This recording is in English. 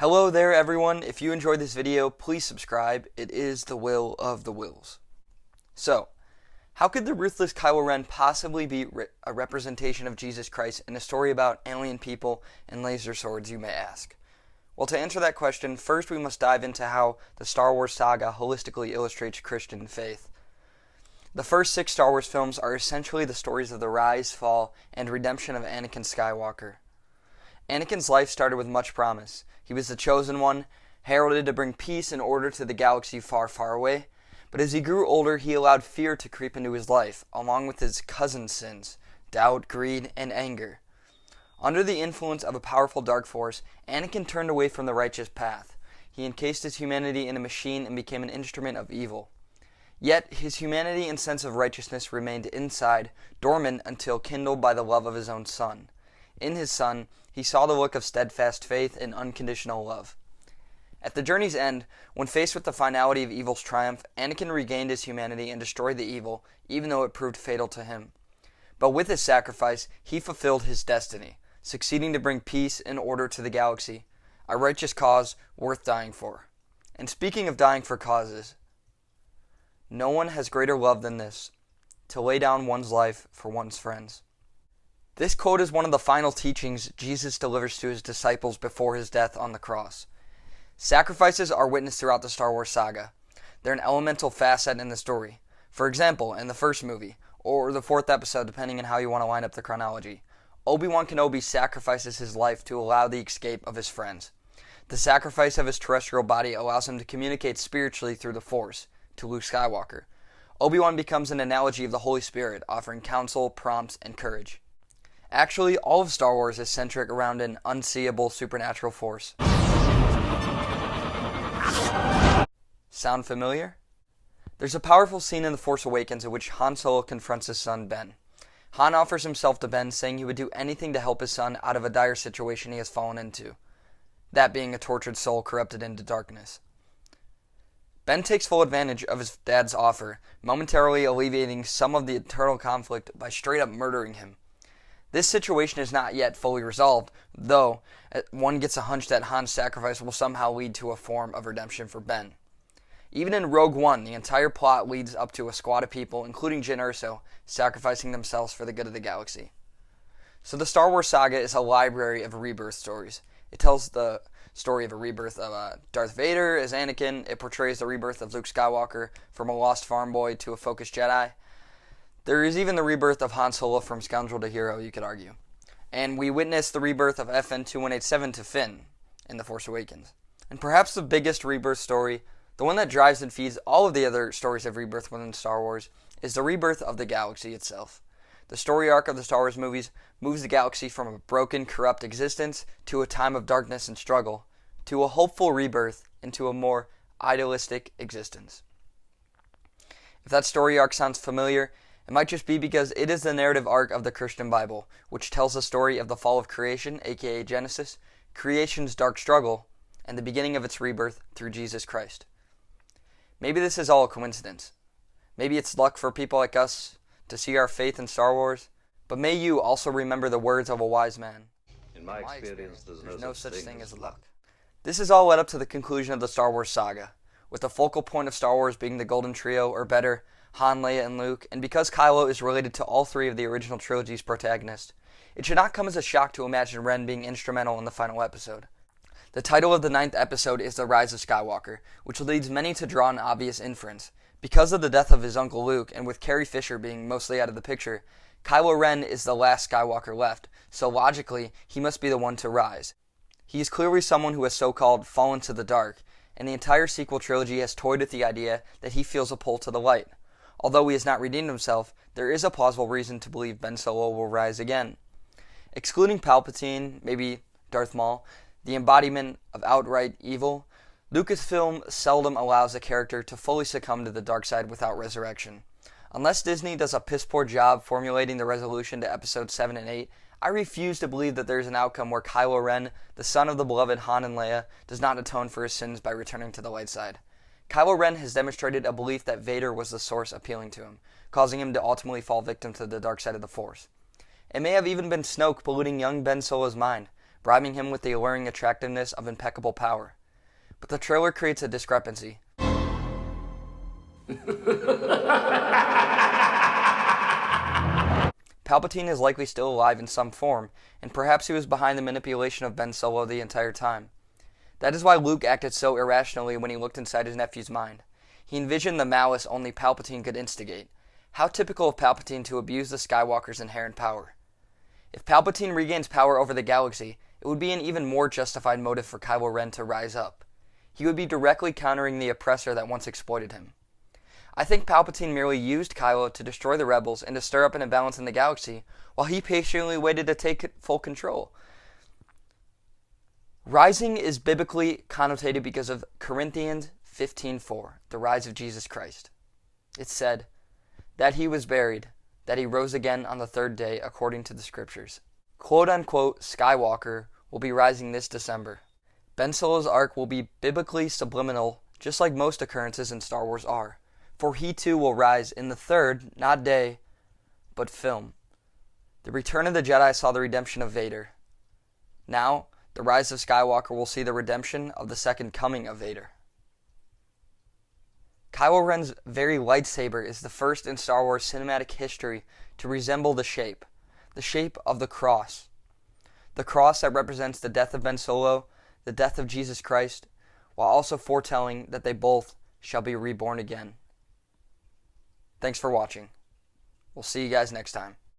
Hello there everyone, if you enjoyed this video, please subscribe. It is the will of the wills. So, how could the ruthless Kylo Ren possibly be a representation of Jesus Christ in a story about alien people and laser swords, you may ask? Well, to answer that question, first we must dive into how the Star Wars saga holistically illustrates Christian faith. The first 6 Star Wars films are essentially the stories of the rise, fall, and redemption of Anakin Skywalker. Anakin's life started with much promise. He was the chosen one, heralded to bring peace and order to the galaxy far, far away. But as he grew older, he allowed fear to creep into his life, along with his cousin sins, doubt, greed, and anger. Under the influence of a powerful dark force, Anakin turned away from the righteous path. He encased his humanity in a machine and became an instrument of evil. Yet, his humanity and sense of righteousness remained inside, dormant until kindled by the love of his own son. In his son, he saw the look of steadfast faith and unconditional love. At the journey's end, when faced with the finality of evil's triumph, Anakin regained his humanity and destroyed the evil, even though it proved fatal to him. But with his sacrifice, he fulfilled his destiny, succeeding to bring peace and order to the galaxy, a righteous cause worth dying for. And speaking of dying for causes, no one has greater love than this, to lay down one's life for one's friends. This quote is one of the final teachings Jesus delivers to his disciples before his death on the cross. Sacrifices are witnessed throughout the Star Wars saga. They're an elemental facet in the story. For example, in the first movie, or the 4th episode depending on how you want to line up the chronology, Obi-Wan Kenobi sacrifices his life to allow the escape of his friends. The sacrifice of his terrestrial body allows him to communicate spiritually through the Force to Luke Skywalker. Obi-Wan becomes an analogy of the Holy Spirit, offering counsel, prompts, and courage. Actually, all of Star Wars is centric around an unseeable supernatural force. Sound familiar? There's a powerful scene in The Force Awakens in which Han Solo confronts his son Ben. Han offers himself to Ben, saying he would do anything to help his son out of a dire situation he has fallen into, that being a tortured soul corrupted into darkness. Ben takes full advantage of his dad's offer, momentarily alleviating some of the internal conflict by straight up murdering him. This situation is not yet fully resolved, though one gets a hunch that Han's sacrifice will somehow lead to a form of redemption for Ben. Even in Rogue One, the entire plot leads up to a squad of people, including Jyn Erso, sacrificing themselves for the good of the galaxy. So the Star Wars saga is a library of rebirth stories. It tells the story of a rebirth of Darth Vader as Anakin. It portrays the rebirth of Luke Skywalker from a lost farm boy to a focused Jedi. There is even the rebirth of Han Solo from scoundrel to hero, you could argue. And we witness the rebirth of FN-2187 to Finn in The Force Awakens. And perhaps the biggest rebirth story, the one that drives and feeds all of the other stories of rebirth within Star Wars, is the rebirth of the galaxy itself. The story arc of the Star Wars movies moves the galaxy from a broken, corrupt existence to a time of darkness and struggle, to a hopeful rebirth into a more idealistic existence. If that story arc sounds familiar, it might just be because it is the narrative arc of the Christian Bible, which tells the story of the fall of creation, aka Genesis, creation's dark struggle, and the beginning of its rebirth through Jesus Christ. Maybe this is all a coincidence. Maybe it's luck for people like us to see our faith in Star Wars, but may you also remember the words of a wise man. In my experience, there's no such thing as luck. This has all led up to the conclusion of the Star Wars saga, with the focal point of Star Wars being the Golden Trio, or better, Han, Leia, and Luke, and because Kylo is related to all 3 of the original trilogy's protagonists, it should not come as a shock to imagine Ren being instrumental in the final episode. The title of the 9th episode is The Rise of Skywalker, which leads many to draw an obvious inference. Because of the death of his uncle Luke, and with Carrie Fisher being mostly out of the picture, Kylo Ren is the last Skywalker left, so logically, he must be the one to rise. He is clearly someone who has so-called fallen to the dark, and the entire sequel trilogy has toyed with the idea that he feels a pull to the light. Although he has not redeemed himself, there is a plausible reason to believe Ben Solo will rise again. Excluding Palpatine, maybe Darth Maul, the embodiment of outright evil, Lucasfilm seldom allows a character to fully succumb to the dark side without resurrection. Unless Disney does a piss-poor job formulating the resolution to episodes 7 and 8, I refuse to believe that there is an outcome where Kylo Ren, the son of the beloved Han and Leia, does not atone for his sins by returning to the light side. Kylo Ren has demonstrated a belief that Vader was the source appealing to him, causing him to ultimately fall victim to the dark side of the Force. It may have even been Snoke polluting young Ben Solo's mind, bribing him with the alluring attractiveness of impeccable power. But the trailer creates a discrepancy. Palpatine is likely still alive in some form, and perhaps he was behind the manipulation of Ben Solo the entire time. That is why Luke acted so irrationally when he looked inside his nephew's mind. He envisioned the malice only Palpatine could instigate. How typical of Palpatine to abuse the Skywalker's inherent power. If Palpatine regains power over the galaxy, it would be an even more justified motive for Kylo Ren to rise up. He would be directly countering the oppressor that once exploited him. I think Palpatine merely used Kylo to destroy the rebels and to stir up an imbalance in the galaxy, while he patiently waited to take full control. Rising is biblically connotated because of Corinthians 15:4, the rise of Jesus Christ. It said, that he was buried, that he rose again on the third day according to the scriptures. Quote-unquote Skywalker will be rising this December. Ben Solo's arc will be biblically subliminal, just like most occurrences in Star Wars are, for he too will rise in the third, not day, but film. The Return of the Jedi saw the redemption of Vader. Now, the rise of Skywalker will see the redemption of the second coming of Vader. Kylo Ren's very lightsaber is the first in Star Wars cinematic history to resemble the shape of the cross. The cross that represents the death of Ben Solo, the death of Jesus Christ, while also foretelling that they both shall be reborn again. Thanks for watching. We'll see you guys next time.